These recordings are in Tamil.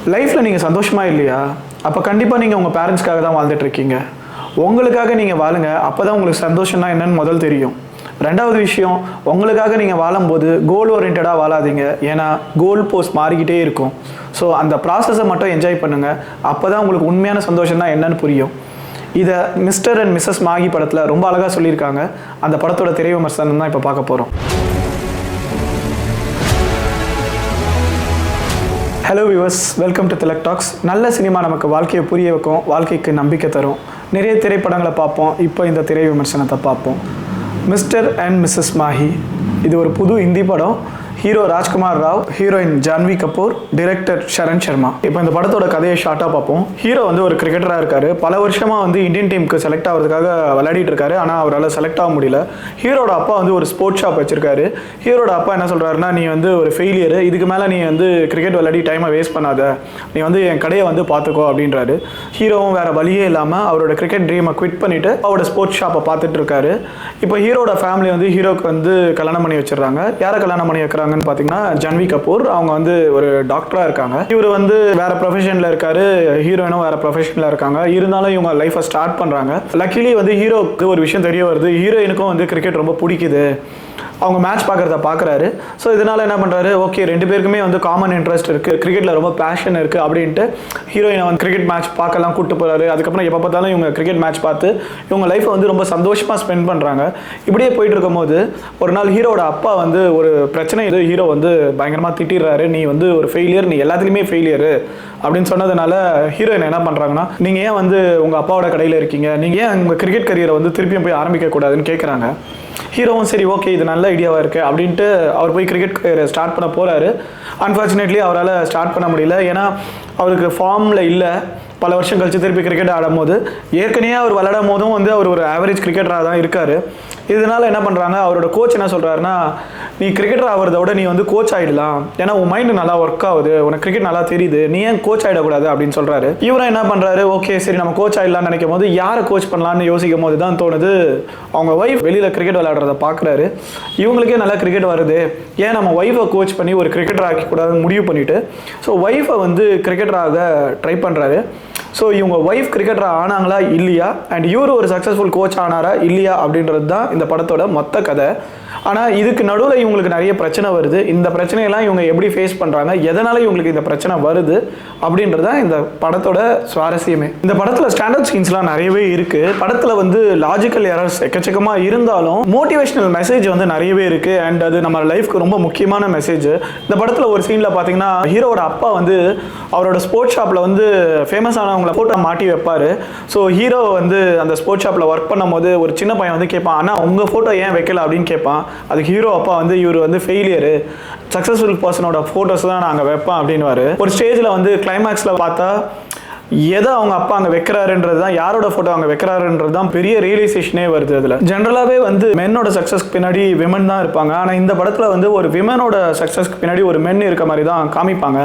லைஃப்பில் நீங்கள் சந்தோஷமாக இல்லையா? அப்போ கண்டிப்பாக நீங்கள் உங்கள் பேரண்ட்ஸ்க்காக தான் வாழ்ந்துட்டுருக்கீங்க. உங்களுக்காக நீங்கள் வாழுங்க. அப்போ தான் உங்களுக்கு சந்தோஷம்னா என்னன்னு முதல் தெரியும். ரெண்டாவது விஷயம், உங்களுக்காக நீங்கள் வாழும்போது கோல் ஓரியன்டாக வாழாதீங்க. ஏன்னா கோல் போஸ்ட் மாறிக்கிட்டே இருக்கும். ஸோ அந்த ப்ராசஸை மட்டும் என்ஜாய் பண்ணுங்கள். அப்போ தான் உங்களுக்கு உண்மையான சந்தோஷம்னா என்னன்னு புரியும். இதை மிஸ்டர் அண்ட் மிஸ்ஸஸ் மாகி படத்தில் ரொம்ப அழகாக சொல்லியிருக்காங்க. அந்த படத்தோட திரை விமர்சனம் தான் இப்போ பார்க்க போகிறோம். Hello viewers, welcome to Tilak talks. நல்ல சினிமா நமக்கு வாழ்க்கையை புரிய வைக்கும், வாழ்க்கைக்கு நம்பிக்கை தரும். நிறைய திரைப்படங்களை பார்ப்போம். இப்போ இந்த திரை விமர்சனத்தை பார்ப்போம். Mr and Mrs Mahi. இது ஒரு புது ஹிந்தி படம். Hero Rajkummar Rao, heroine Janhvi Kapoor, director Sharan Sharma. இப்போ இந்த படத்தோட கதையை ஷார்ட்டாக பார்ப்போம். ஹீரோ வந்து ஒரு கிரிக்கெட்டராக இருக்காரு. பல வருஷமாக வந்து இந்தியன் டீமுக்கு செலக்ட் ஆகிறதுக்காக விளையாடிட்டு இருக்காரு. ஆனால் அவரால் செலக்ட் ஆக முடியல. ஹீரோட அப்பா வந்து ஒரு ஸ்போர்ட்ஸ் ஷாப் வச்சிருக்காரு. ஹீரோட அப்பா என்ன சொல்கிறாருன்னா, நீ வந்து ஒரு ஃபெயிலியரு, இதுக்கு மேலே நீ வந்து கிரிக்கெட் விளையாடி டைமை வேஸ்ட் பண்ணாத, நீ வந்து என் கடையை வந்து பார்த்துக்கோ அப்படின்றாரு. ஹீரோவும் வேறு வழியே இல்லாமல் அவரோட கிரிக்கெட் ட்ரீமை குவிட் பண்ணிவிட்டு அவரோட ஸ்போர்ட்ஸ் ஷாப்பை பார்த்துட்டு இருக்காரு. இப்போ ஹீரோட ஃபேமிலி வந்து ஹீரோக்கு வந்து கல்யாணம் பண்ணி வச்சிடறாங்க. யாரை கல்யாணம் பண்ணி வைக்கிறாங்க பார்த்தீங்கன்னா ஜான்வி கபூர். அவங்க வந்து ஒரு டாக்டரா இருக்காங்க. இவர் வந்து வேற ப்ரொஃபஷன்ல இருக்காரு, ஹீரோயினும் வேற ப்ரொஃபஷன்ல இருக்காங்க. இருந்தாலும் இவங்க லைஃபை ஸ்டார்ட் பண்றாங்க. லக்கிலி வந்து ஹீரோக்கு ஒரு விஷயம் தெரிய வருது, ஹீரோயினுக்கும் வந்து கிரிக்கெட் ரொம்ப பிடிக்குது. அவங்க மேட்ச் பார்க்குறத பார்க்குறாரு. ஸோ இதனால் என்ன பண்ணுறாரு, ஓகே ரெண்டு பேருக்குமே வந்து காமன் இன்ட்ரெஸ்ட் இருக்குது, கிரிக்கெட்டில் ரொம்ப பேஷன் இருக்குது அப்படின்ட்டு ஹீரோயினை வந்து கிரிக்கெட் மேட்ச் பார்க்கலாம் கூப்பிட்டு போகிறாரு. அதுக்கப்புறம் எப்போ பார்த்தாலும் இவங்க கிரிக்கெட் மேட்ச் பார்த்து இவங்க லைஃப்பை வந்து ரொம்ப சந்தோஷமாக ஸ்பெண்ட் பண்ணுறாங்க. இப்படியே போயிட்டு இருக்கும்போது ஒரு நாள் ஹீரோட அப்பா வந்து ஒரு பிரச்சனை இது ஹீரோ வந்து பயங்கரமாக திட்டிடுறாரு. நீ வந்து ஒரு ஃபெயிலியர், நீ எல்லாத்துலேயுமே ஃபெயிலியரு அப்படின்னு சொன்னதுனால ஹீரோயின் என்ன பண்ணுறாங்கன்னா, நீங்கள் ஏன் வந்து உங்கள் அப்பாவோட கடையில் இருக்கீங்க, நீங்கள் ஏன் உங்கள் கிரிக்கெட் கரியரை வந்து திருப்பியும் போய் ஆரம்பிக்கக்கூடாதுன்னு கேட்குறாங்க. ஹீரோவும் சரி ஓகே இது நல்ல ஐடியாவாக இருக்குது அப்படின்ட்டு அவர் போய் கிரிக்கெட் கரியரை ஸ்டார்ட் பண்ண போகிறாரு. அன்ஃபார்ச்சுனேட்லி அவரால் ஸ்டார்ட் பண்ண முடியல. ஏன்னா அவருக்கு ஃபார்மில் இல்லை. பல வருஷம் கழிச்சு திருப்பி கிரிக்கெட் ஆடும் போது ஏற்கனவே அவர் விளையாடும் போதும் வந்து அவர் ஒரு ஆவரேஜ் கிரிக்கெட்டராக தான் இருக்கார். இதனால என்ன பண்ணுறாங்க, அவரோட கோச் என்ன சொல்கிறாருன்னா, நீ கிரிக்கெட்டர் ஆகிறத விட நீ வந்து கோச் ஆகிடலாம், ஏன்னா உன் மைண்டு நல்லா ஒர்க் ஆகுது, உனக்கு கிரிக்கெட் நல்லா தெரியுது, நீ ஏன் கோச் ஆகிடக்கூடாது அப்படின்னு சொல்கிறாரு. இவரும் என்ன பண்ணுறாரு, ஓகே சரி நம்ம கோச் ஆகிடலாம்னு நினைக்கும் போது யாரை கோச் பண்ணலான்னு யோசிக்கும் போது தான் தோணுது, அவங்க ஒய்ஃப் வெளியில் கிரிக்கெட் விளையாடுறத பார்க்குறாரு. இவங்களுக்கே நல்லா கிரிக்கெட் வருது, ஏன் நம்ம ஒய்ஃபை கோச் பண்ணி ஒரு கிரிக்கெட்டர் ஆக்கக்கூடாதுன்னு முடிவு பண்ணிவிட்டு ஸோ ஒய்ஃபை வந்து கிரிக்கெட்டராக ட்ரை பண்ணுறாரு. ஸோ இவங்க ஒய்ஃப் கிரிக்கெட்டராக ஆனாங்களா இல்லையா, அண்ட் இவர் ஒரு சக்ஸஸ்ஃபுல் கோச் ஆனாரா இல்லையா அப்படின்றது தான் இந்த படத்தோட மொத்த கதை. ஆனால் இதுக்கு நடுவில் இவங்களுக்கு நிறைய பிரச்சனை வருது. இந்த பிரச்சனையெல்லாம் இவங்க எப்படி ஃபேஸ் பண்ணுறாங்க, எதனால் இவங்களுக்கு இந்த பிரச்சனை வருது அப்படின்றது தான் இந்த படத்தோட சுவாரஸ்யமே. இந்த படத்தில் ஸ்டாண்டர்ட் சீன்ஸ்லாம் நிறையவே இருக்குது. படத்தில் வந்து லாஜிக்கல் எரர்ஸ் எக்கச்சக்கமாக இருந்தாலும் மோட்டிவேஷனல் மெசேஜ் வந்து நிறையவே இருக்குது. அண்ட் அது நம்ம லைஃப்க்கு ரொம்ப முக்கியமான மெசேஜ். இந்த படத்தில் ஒரு சீனில் பார்த்தீங்கன்னா ஹீரோட அப்பா வந்து அவரோட ஸ்போர்ட்ஸ் ஷாப்பில் வந்து ஃபேமஸ் ஆனவங்களை ஃபோட்டோ மாட்டி வைப்பார். ஸோ ஹீரோ வந்து அந்த ஸ்போர்ட்ஸ் ஷாப்பில் ஒர்க் பண்ணும் போது ஒரு சின்ன பையன் வந்து கேட்பான், ஆனால் உங்கள் ஃபோட்டோ ஏன் வைக்கல அப்படின்னு கேட்பான். அதுக்கு ஹீரோ அப்பா வந்து இவர் வந்து ஃபெயிலியரு, சக்ஸஸ்ஃபுல் பர்சனோட ஃபோட்டோஸ் தான் நாங்கள் வைப்பேன் அப்படின்வாரு. ஒரு ஸ்டேஜில் வந்து கிளைமேக்ஸில் பார்த்தா எதை அவங்க அப்பா அங்கே வைக்கிறாருன்றது தான், யாரோட ஃபோட்டோ அங்கே வைக்கிறாருன்றது தான் பெரிய ரியலைசேஷனே வருது. அதில் ஜென்ரலாகவே வந்து மென்னோட சக்ஸஸ்க்கு பின்னாடி விமன் தான் இருப்பாங்க. ஆனால் இந்த படத்தில் வந்து ஒரு விமனோட சக்ஸஸ்க்கு பின்னாடி ஒரு மென் இருக்க மாதிரி தான் காமிப்பாங்க.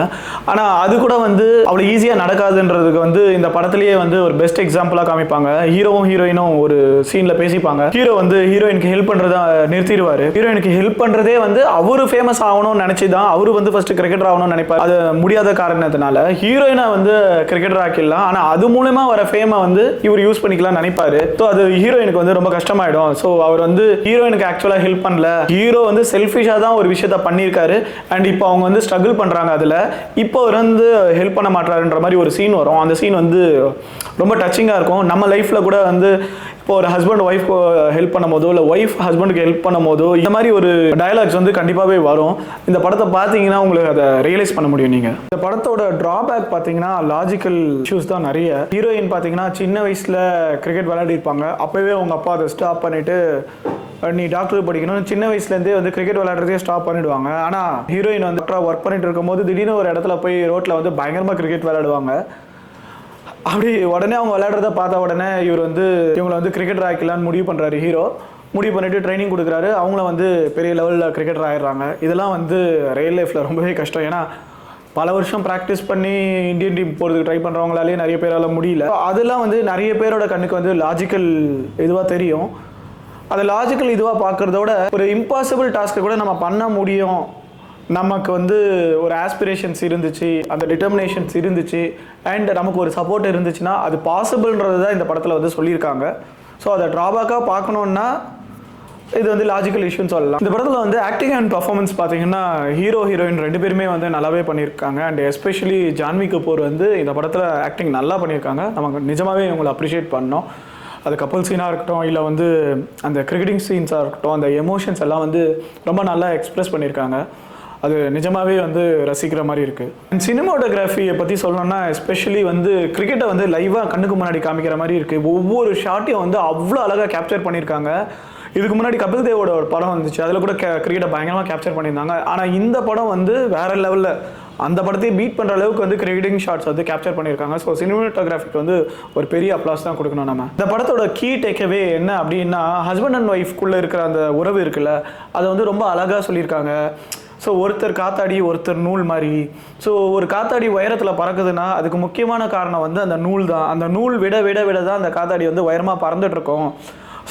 ஆனால் அது கூட வந்து அவ்வளோ ஈஸியாக நடக்காதுன்றதுக்கு வந்து இந்த படத்துலேயே வந்து ஒரு பெஸ்ட் எக்ஸாம்பிளாக காமிப்பாங்க. ஹீரோவும் ஹீரோயினும் ஒரு சீனில் பேசிப்பாங்க. ஹீரோ வந்து ஹீரோயினுக்கு ஹெல்ப் பண்ணுறதை நிறுத்திடுவார். ஹீரோயினுக்கு ஹெல்ப் பண்ணுறதே வந்து அவரு ஃபேமஸ் ஆகணும்னு நினச்சி தான், அவரு வந்து ஃபர்ஸ்ட் கிரிக்கெட்டர் ஆகணும்னு நினைப்பார். அது முடியாத காரணத்தினால ஹீரோயினை வந்து கிரிக்கெட்டர் ஆனா அது மூலமா வர ஃபேமை வந்து இவர் யூஸ் பண்ணிக்கலாம் நினைப்பாரு. ஸோ அது ஹீரோயினுக்கு வந்து ரொம்ப கஷ்டமாயிடும். ஸோ அவர் வந்து ஹீரோயினுக்கு ஆக்சுவலா ஹெல்ப் பண்ணல, ஹீரோ வந்து செல்ஃபிஷா தான் ஒரு விஷயத்த பண்ணியிருக்காரு. அண்ட் இப்போ அவங்க வந்து ஸ்ட்ரகிள் பண்றாங்க. அதுல இப்போ அவர் வந்து ஹெல்ப் பண்ண மாட்டாருன்ற மாதிரி ஒரு சீன் வரும். அந்த சீன் வந்து ரொம்ப டச்சிங்கா இருக்கும். நம்ம லைஃப்ல கூட வந்து இப்போ ஒரு ஹஸ்பண்ட் ஒய்ஃப் ஹெல்ப் பண்ணும் போதோ இல்லை ஒய்ஃப் ஹஸ்பண்டுக்கு ஹெல்ப் பண்ணும் போதோ இந்த மாதிரி ஒரு டயலாக்ஸ் வந்து கண்டிப்பாகவே வரும். இந்த படத்தை பார்த்தீங்கன்னா உங்களுக்கு அதை ரியலைஸ் பண்ண முடியும். நீங்கள் இந்த படத்தோட ட்ராபேக் பார்த்தீங்கன்னா லாஜிக்கல் இஷ்யூஸ் தான் நிறைய. ஹீரோயின் பார்த்தீங்கன்னா சின்ன வயசில் கிரிக்கெட் விளையாடி இருப்பாங்க. அப்போவே அவங்க அப்பா அதை ஸ்டாப் பண்ணிட்டு நீ டாக்டர் படிக்கணும், சின்ன வயசுலேருந்தே வந்து கிரிக்கெட் விளையாடுறதே ஸ்டாப் பண்ணிடுவாங்க. ஆனால் ஹீரோயின் வந்து ஒர்க் பண்ணிட்டு இருக்கும்போது திடீர்னு ஒரு இடத்துல போய் ரோட்டில் வந்து பயங்கரமாக கிரிக்கெட் விளையாடுவாங்க. அப்படி உடனே அவங்க விளையாடுறத பார்த்த உடனே இவர் வந்து இவங்களை வந்து கிரிக்கெட்டர் ஆக்கலான்னு முடிவு பண்ணுறாரு. ஹீரோ முடிவு பண்ணிட்டு ட்ரைனிங் கொடுக்குறாரு. அவங்கள வந்து பெரிய லெவலில் கிரிக்கெட்டர் ஆகிடுறாங்க. இதெல்லாம் வந்து ரியல் லைஃப்பில் ரொம்பவே கஷ்டம். ஏன்னா பல வருஷம் ப்ராக்டிஸ் பண்ணி இந்தியன் டீம் போகிறதுக்கு ட்ரை பண்ணுறவங்களாலே நிறைய பேரால் முடியல. அதெல்லாம் வந்து நிறைய பேரோட கண்ணுக்கு வந்து லாஜிக்கல் இதுவாக தெரியும். அதை லாஜிக்கல் இதுவாக பார்க்குறதோட ஒரு இம்பாசிபிள் டாஸ்க்கை கூட நம்ம பண்ண முடியும் நமக்கு வந்து ஒரு ஆஸ்பிரேஷன்ஸ் இருந்துச்சு, அந்த டிட்டர்மினேஷன்ஸ் இருந்துச்சு, அண்ட் நமக்கு ஒரு சப்போர்ட் இருந்துச்சுன்னா அது பாசிபிள்ன்றது தான் இந்த படத்தில் வந்து சொல்லியிருக்காங்க. ஸோ அதை ட்ராபேக்காக பார்க்கணுன்னா இது வந்து லாஜிக்கல் இஷ்யூன்னு சொல்லலாம். இந்த படத்தில் வந்து ஆக்டிங் அண்ட் பர்ஃபார்மன்ஸ் பார்த்தீங்கன்னா ஹீரோ ஹீரோயின் 2 பேருமே வந்து நல்லாவே பண்ணியிருக்காங்க. அண்ட் எஸ்பெஷலி ஜான்வி கபூர் வந்து இந்த படத்தில் ஆக்டிங் நல்லா பண்ணியிருக்காங்க. நமக்கு நிஜமாகவே இவங்களை அப்ரிஷியேட் பண்ணோம். அது கப்பல் சீனாக இருக்கட்டும், இல்லை வந்து அந்த கிரிக்கெட்டிங் சீன்ஸாக இருக்கட்டும், அந்த எமோஷன்ஸ் எல்லாம் வந்து ரொம்ப நல்லா எக்ஸ்ப்ரெஸ் பண்ணியிருக்காங்க. அது நிஜமாகவே வந்து ரசிக்கிற மாதிரி இருக்குது. அண்ட் சினிமாட்டோகிராஃபியை பற்றி சொல்லணும்னா எஸ்பெஷலி வந்து கிரிக்கெட்டை வந்து லைவாக கண்ணுக்கு முன்னாடி காமிக்கிற மாதிரி இருக்குது. ஒவ்வொரு ஷாட்டையும் வந்து அவ்வளோ அழகாக கேப்சர் பண்ணியிருக்காங்க. இதுக்கு முன்னாடி கபில் தேவோட ஒரு படம் வந்துச்சு, அதில் கூட கிரிக்கெட்டை பயங்கரமாக கேப்சர் பண்ணியிருந்தாங்க. ஆனால் இந்த படம் வந்து வேறு லெவலில் அந்த படத்தையே பீட் பண்ணுற அளவுக்கு வந்து கிரிக்கெட்டிங் ஷாட்ஸ் வந்து கேப்சர் பண்ணியிருக்காங்க. ஸோ சினிமாட்டோகிராஃபிக்கு வந்து ஒரு பெரிய அப்ளாஸ் தான் கொடுக்கணும் நம்ம. இந்த படத்தோட கீ டேக்அவே என்ன அப்படின்னா, ஹஸ்பண்ட் அண்ட் ஒய்ஃப்குள்ளே இருக்கிற அந்த உறவு இருக்குல்ல, அதை வந்து ரொம்ப அழகாக சொல்லியிருக்காங்க. ஸோ ஒருத்தர் காத்தாடி ஒருத்தர் நூல் மாதிரி. ஸோ ஒரு காத்தாடி உயரத்தில் பறக்குதுன்னா அதுக்கு முக்கியமான காரணம் வந்து அந்த நூல் தான். அந்த நூல் விட விட விட தான் அந்த காத்தாடி வந்து உயரமாக பறந்துட்டுருக்கோம்.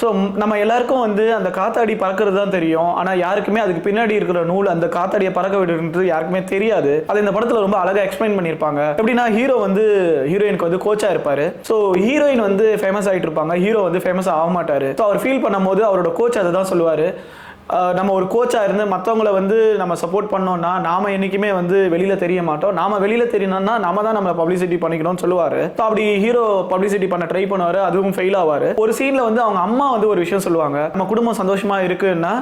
ஸோ நம்ம எல்லாருக்கும் வந்து அந்த காத்தாடி பறக்கிறது தான் தெரியும். ஆனால் யாருக்குமே அதுக்கு பின்னாடி இருக்கிற நூல் அந்த காத்தாடியை பறக்க விடுறது யாருக்குமே தெரியாது. அது இந்த படத்தில் ரொம்ப அழகாக எக்ஸ்பிளைன் பண்ணியிருப்பாங்க. எப்படின்னா ஹீரோ வந்து ஹீரோயினுக்கு வந்து கோச்சாக இருப்பார். ஸோ ஹீரோயின் வந்து ஃபேமஸ் ஆகிட்டு இருப்பாங்க, ஹீரோ வந்து ஃபேமஸ் ஆக மாட்டார். ஸோ அவர் ஃபீல் பண்ணும்போது அவரோட கோச் அதை தான் சொல்லுவார், நம்ம ஒரு கோச்சாக இருந்து மற்றவங்கள வந்து நம்ம சப்போர்ட் பண்ணோம்னா நாம் என்றைக்குமே வந்து வெளியில் தெரிய மாட்டோம். நாம் வெளியில் தெரியணும்னா நம்ம தான் நம்மளை பப்ளிசிட்டி பண்ணிக்கணும்னு சொல்லுவார். ஸோ அப்படி ஹீரோ பப்ளிசிட்டி பண்ண ட்ரை பண்ணுவார், அதுவும் ஃபெயில் ஆவார். ஒரு சீனில் வந்து அவங்க அம்மா வந்து ஒரு விஷயம் சொல்லுவாங்க, நம்ம குடும்பம் சந்தோஷமாக இருக்குன்னா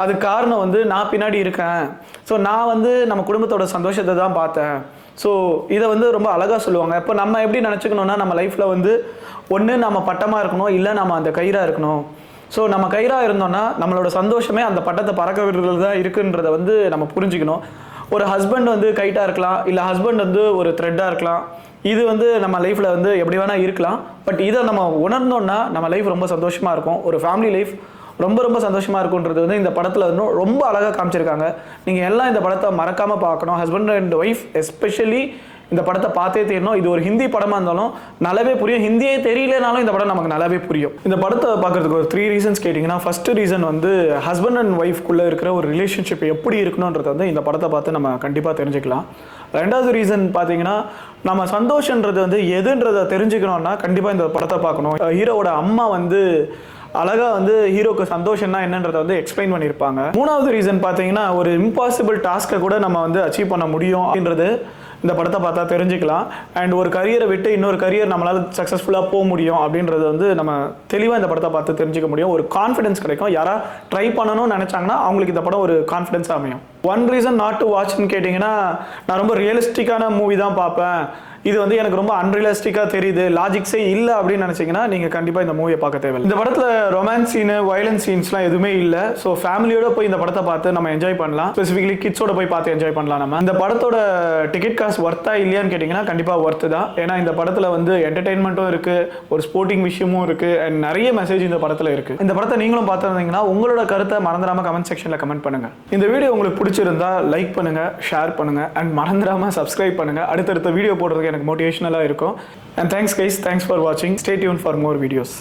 அதுக்கு காரணம் வந்து நான் பின்னாடி இருக்கேன். ஸோ நான் வந்து நம்ம குடும்பத்தோட சந்தோஷத்தை தான் பார்த்தேன். ஸோ இதை வந்து ரொம்ப அழகாக சொல்லுவாங்க. இப்போ நம்ம எப்படி நினச்சிக்கணும்னா, நம்ம லைஃப்பில் வந்து ஒன்று நம்ம பட்டமாக இருக்கணும், இல்லை நம்ம அந்த கயிறாக இருக்கணும். ஸோ நம்ம கயிறாக இருந்தோம்னா நம்மளோட சந்தோஷமே அந்த பட்டத்தை பறக்க விடுறது தான் இருக்குன்றதை வந்து நம்ம புரிஞ்சுக்கணும். ஒரு ஹஸ்பண்ட் வந்து கைட்டாக இருக்கலாம், இல்லை ஹஸ்பண்ட் வந்து ஒரு த்ரெட்டாக இருக்கலாம். இது வந்து நம்ம லைஃப்பில் வந்து எப்படி வேணால் இருக்கலாம். பட் இதை நம்ம உணர்ந்தோன்னா நம்ம லைஃப் ரொம்ப சந்தோஷமாக இருக்கும். ஒரு ஃபேமிலி லைஃப் ரொம்ப ரொம்ப சந்தோஷமாக இருக்குன்றது வந்து இந்த படத்தில் வந்து ரொம்ப அழகாக காமிச்சிருக்காங்க. நீங்கள் எல்லாம் இந்த படத்தை மறக்காமல் பார்க்கணும். ஹஸ்பண்ட் அண்ட் ஒய்ஃப் எஸ்பெஷலி இந்த படத்தை பார்த்தே தெரியணும். இது ஒரு ஹிந்தி படமாக இருந்தாலும் நல்லாவே புரியும், ஹிந்தியே தெரியலனாலும் இந்த படம் நமக்கு நல்லாவே புரியும். இந்த படத்தை பார்க்கறதுக்கு ஒரு 3 ரீசன்ஸ் கேட்டிங்கன்னா, ஃபஸ்ட்டு ரீசன் வந்து ஹஸ்பண்ட் அண்ட் ஒய்ஃப்குள்ளே இருக்கிற ஒரு ரிலேஷன்ஷிப் எப்படி இருக்கணுன்றது வந்து இந்த படத்தை பார்த்து நம்ம கண்டிப்பாக தெரிஞ்சுக்கலாம். 2வது ரீசன் பார்த்தீங்கன்னா, நம்ம சந்தோஷன்றது வந்து எதுன்றதை தெரிஞ்சுக்கணும்னா கண்டிப்பாக இந்த படத்தை பார்க்கணும். ஹீரோவோட அம்மா வந்து அழகாக வந்து ஹீரோக்கு சந்தோஷம்னா என்னன்றதை வந்து எக்ஸ்பிளைன் பண்ணியிருப்பாங்க. 3வது ரீசன் பார்த்தீங்கன்னா, ஒரு இம்பாசிபிள் டாஸ்க்கை கூட நம்ம வந்து அச்சீவ் பண்ண முடியும் அப்படின்றது இந்த படத்தை பார்த்தா தெரிஞ்சுக்கலாம். அண்ட் ஒரு கரியரை விட்டு இன்னொரு கரியர் நம்மளால் சக்ஸஸ்ஃபுல்லாக போக முடியும் அப்படின்றது வந்து நம்ம தெளிவாக இந்த படத்தை பார்த்து தெரிஞ்சுக்க முடியும். ஒரு கான்ஃபிடன்ஸ் கிடைக்கும். யாரா ட்ரை பண்ணணும்னு நினச்சாங்கன்னா அவங்களுக்கு இந்த படம் ஒரு கான்ஃபிடன்ஸாக அமையும். 1 ரீசன் நாட் டு வாட்ச்னு கேட்டிங்கன்னா, நான் ரொம்ப ரியலிஸ்டிக்கான மூவி தான் பார்ப்பேன், இது வந்து எனக்கு ரொம்ப அன்ரியலிஸ்டிக்காக தெரியுது, லாஜிக்ஸே இல்லை அப்படின்னு நினச்சிங்கன்னா நீங்கள் கண்டிப்பாக இந்த மூவியை பார்க்க தேவையில்லை. இந்த படத்தில் ரொமான்ஸ் சீனு, வயலன்ஸ் சீன்ஸ்லாம் எதுவுமே இல்லை. ஸோ ஃபேமிலியோட போய் இந்த படத்தை பார்த்து நம்ம என்ஜாய் பண்ணலாம். ஸ்பெசிஃபிக்லி கிட்ஸோட போய் பார்த்து என்ஜாய் பண்ணலாம். நம்ம இந்த படத்தோட டிக்கெட் காசு ஒர்த்தா இல்லையான்னு கேட்டிங்கன்னா கண்டிப்பாக ஒர்த்து தான். ஏன்னா இந்த படத்தில் வந்து என்டர்டெயின்மெண்ட்டும் இருக்குது, ஒரு ஸ்போர்ட்டிங் விஷயமும் இருக்குது, அண்ட் நிறைய மெசேஜ் இந்த படத்தில் இருக்குது. இந்த படத்தை நீங்களும் பார்த்துருந்தீங்கன்னா உங்களோட கருத்தை மறந்துடாமல் கமெண்ட் செக்ஷனில் கமெண்ட் பண்ணுங்கள். இந்த வீடியோ உங்களுக்கு பிடிச்சிருந்தா லைக் பண்ணுங்கள், ஷேர் பண்ணுங்கள், அண்ட் மறந்துடாமல் சப்ஸ்கிரைப் பண்ணுங்கள். அடுத்தடுத்த வீடியோ போடுறதுக்கு எனக்கு மோட்டிவேஷனலாக இருக்கும். And thanks guys, thanks for watching. Stay tuned for more videos.